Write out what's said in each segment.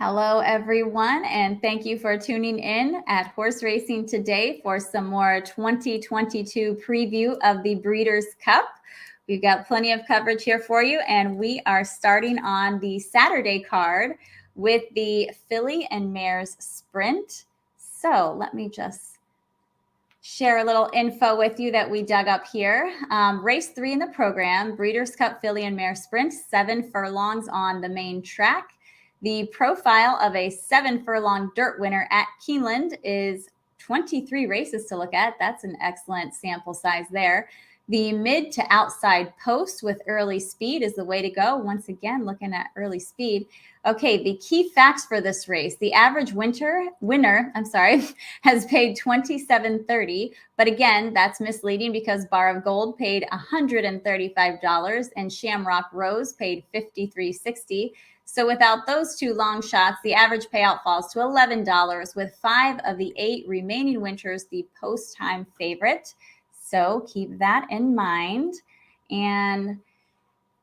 Hello, everyone, and thank you for tuning in at Horse Racing today for some more 2022 preview of the Breeders' Cup. We've got plenty of coverage here for you, and we are starting on the Saturday card with the Filly and Mares Sprint. So let me just share a little info with you that we dug up here. Race 3 in the program, Breeders' Cup Filly and Mare Sprint, 7 furlongs on the main track. The profile of a 7 furlong dirt winner at Keeneland is 23 races to look at. That's an excellent sample size there. The mid to outside post with early speed is the way to go. Once again, looking at early speed. Okay, the key facts for this race. The average winner has paid $27.30. But again, that's misleading because Bar of Gold paid $135 and Shamrock Rose paid $53.60. So without those two long shots, the average payout falls to $11, with 5 of the 8 remaining winters the post-time favorite. So keep that in mind. And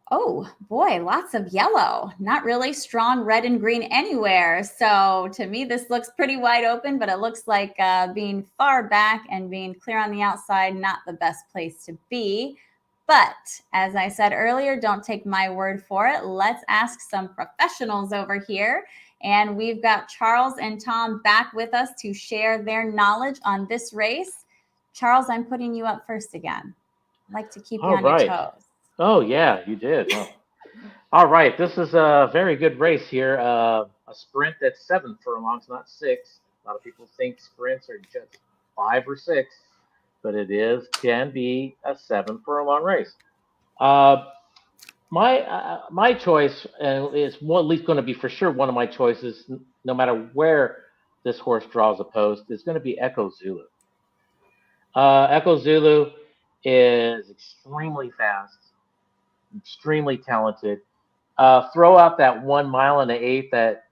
oh boy, lots of yellow. Not really strong red and green anywhere. So to me, this looks pretty wide open, but it looks like being far back and being clear on the outside, not the best place to be. But as I said earlier, don't take my word for it. Let's ask some professionals over here. And we've got Charles and Tom back with us to share their knowledge on this race. Charles, I'm putting you up first again. I'd like to keep you on your toes. Oh, yeah, you did. Oh. All right, this is a very good race here. A sprint that's 7 furlongs, not 6. A lot of people think sprints are just 5 or 6. But can be a 7 furlong race. My choice is at least going to be for sure one of my choices, no matter where this horse draws a post, is going to be Echo Zulu. Echo Zulu is extremely fast, extremely talented. Throw out that 1 mile and an eighth that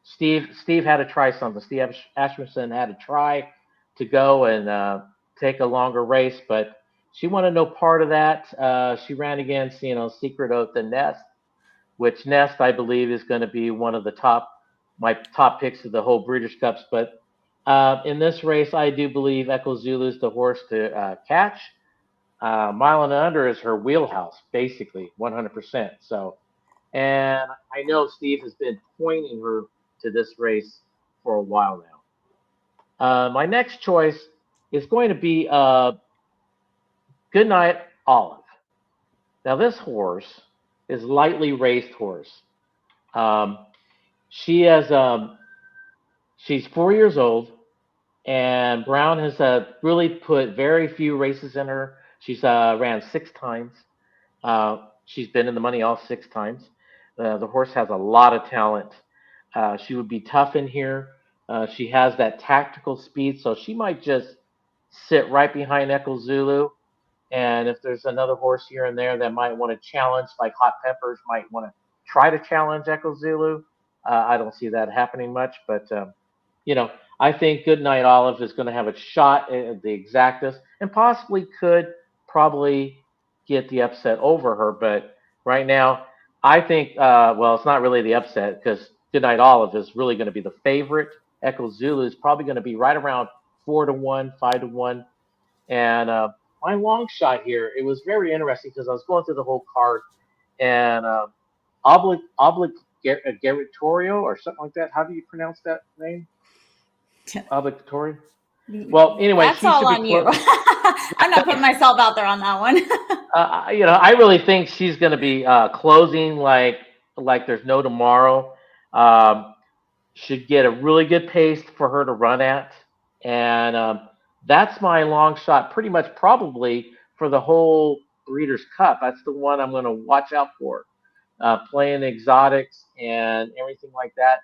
Steve had to try something. Steve Asmussen had to try to go and take a longer race, but she wanted no part of that. She ran against, Secret Oath and Nest, which Nest, I believe, is going to be one of my top picks of the whole Breeders' Cups. But in this race, I do believe Echo Zulu is the horse to catch. Mile and under is her wheelhouse, basically, 100%. So, and I know Steve has been pointing her to this race for a while now. My next choice is going to be Goodnight Olive. Now, this horse is lightly raced horse. Um, she has she's 4 years old, and Brown has really put very few races in her. She's ran 6 times. She's been in the money all 6 times. The horse has a lot of talent. She would be tough in here. She has that tactical speed, so she might just sit right behind Echo Zulu. And if there's another horse here and there that might want to challenge, like Hot Peppers might want to try to challenge Echo Zulu, I don't see that happening much. But, I think Goodnight Olive is going to have a shot at the exactas and possibly could probably get the upset over her. But right now, I think, it's not really the upset because Goodnight Olive is really going to be the favorite. Echo Zulu is probably going to be right around 4-1, 5-1. And my long shot here, it was very interesting because I was going through the whole card and Obligatorio or something like that. How do you pronounce that name? Obligatorio? Well, anyway, that's all on you. I'm not putting myself out there on that one. I really think she's going to be closing like there's no tomorrow. Should get a really good pace for her to run at, and that's my long shot. Pretty much, probably for the whole Breeders' Cup. That's the one I'm going to watch out for. Playing exotics and everything like that.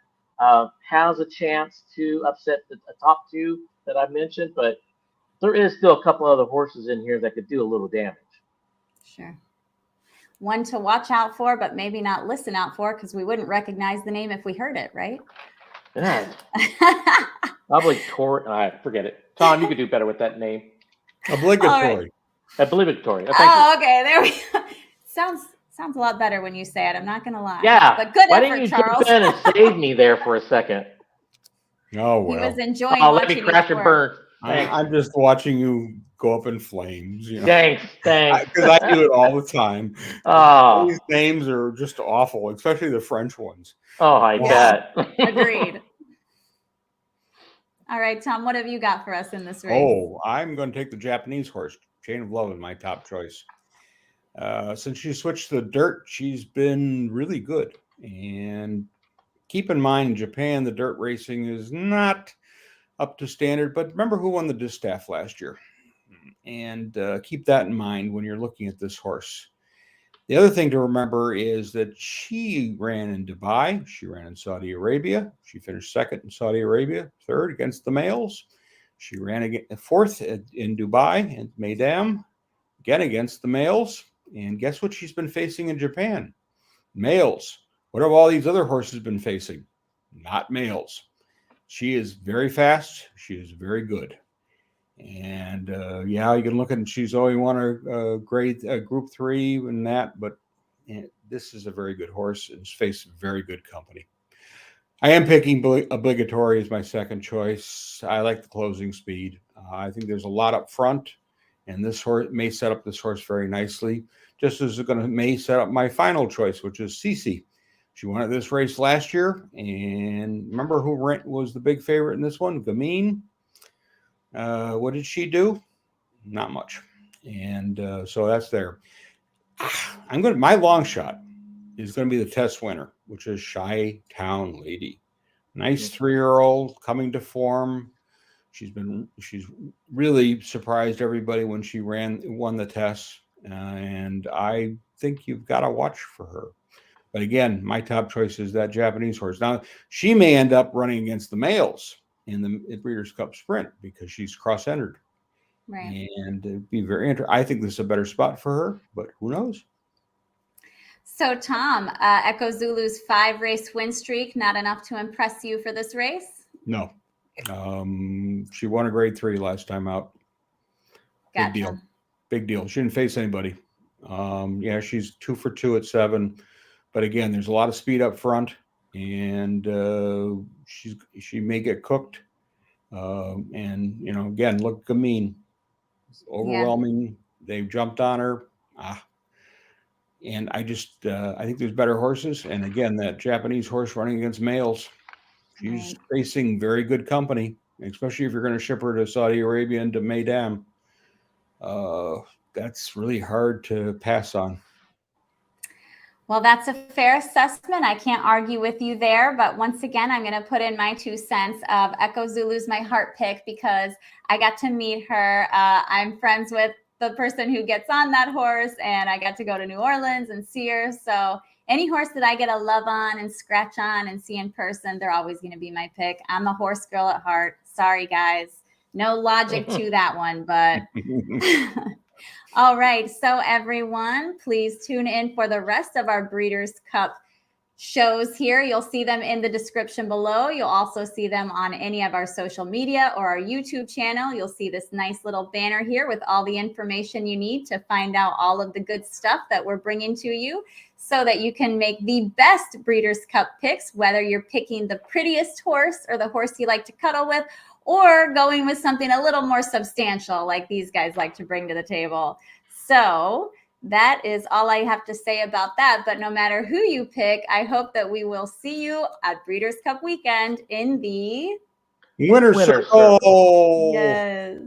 Has a chance to upset the top 2 that I mentioned, but there is still a couple other horses in here that could do a little damage. Sure. One to watch out for, but maybe not listen out for because we wouldn't recognize the name if we heard it, right? Yeah. Obligatory. Forget it. Tom, you could do better with that name. Obligatory. Obligatory. Oh, okay. There we go. Sounds a lot better when you say it. I'm not going to lie. Yeah. But good Why effort, didn't you Charles. jump in and save me there for a second? Oh, well. He was enjoying Oh, let watching me you crash and squirt. burn. Thanks. I'm just watching you go up in flames. You know? Thanks. Because I do it all the time. Oh. These names are just awful, especially the French ones. Oh, I bet. Agreed. All right, Tom, what have you got for us in this race? Oh, I'm going to take the Japanese horse. Chain of Love is my top choice. Since she switched to the dirt, she's been really good. And keep in mind, in Japan, the dirt racing is not up to standard. But remember who won the distaff last year. And keep that in mind when you're looking at this horse. The other thing to remember is that she ran in Dubai. She ran in Saudi Arabia. She finished second in Saudi Arabia, third against the males. She ran fourth in Dubai and Maydam, again against the males. And guess what she's been facing in Japan? Males. What have all these other horses been facing? Not males. She is very fast. She is very good. And yeah, you can look at, she's only won a group 3 in that, but this is a very good horse and has faced very good company. I am picking Obligatory as my second choice. I like the closing speed. I think there's a lot up front, and this horse may set up this horse very nicely, just as it's may set up my final choice, which is Cece. She won at this race last year, and remember who was the big favorite in this one? Gamine. What did she do? Not much. And so that's there. My long shot is going to be the test winner, which is Shy Town Lady. Nice 3-year-old coming to form. She's really surprised everybody when she won the test. And I think you've got to watch for her. But again, my top choice is that Japanese horse. Now, she may end up running against the males in the Breeders' Cup Sprint because she's cross-entered. Right. And it'd be very interesting. I think this is a better spot for her, but who knows? So, Tom, Echo Zulu's 5-race win streak, not enough to impress you for this race? No. She won a grade 3 last time out. Gotcha. Big deal. Big deal. She didn't face anybody. Yeah, she's 2 for 2 at 7. But again, there's a lot of speed up front, and she may get cooked. And, you know, again, look, Gamine. Overwhelming. Yeah. They've jumped on her. And I just, I think there's better horses. And again, that Japanese horse running against males, she's facing very good company, especially if you're going to ship her to Saudi Arabia and to Maydam. That's really hard to pass on. Well, that's a fair assessment. I can't argue with you there. But once again, I'm going to put in my 2 cents of Echo Zulu's my heart pick because I got to meet her. I'm friends with the person who gets on that horse, and I got to go to New Orleans and see her. So any horse that I get a love on and scratch on and see in person, they're always going to be my pick. I'm a horse girl at heart. Sorry, guys. No logic to that one, but... All right, so everyone, please tune in for the rest of our Breeders' Cup shows here. You'll see them in the description below. You'll also see them on any of our social media or our YouTube channel. You'll see this nice little banner here with all the information you need to find out all of the good stuff that we're bringing to you so that you can make the best Breeders' Cup picks, whether you're picking the prettiest horse or the horse you like to cuddle with, or going with something a little more substantial like these guys like to bring to the table. So that is all I have to say about that. But no matter who you pick, I hope that we will see you at Breeders' Cup weekend in the Winner's Circle. Yes.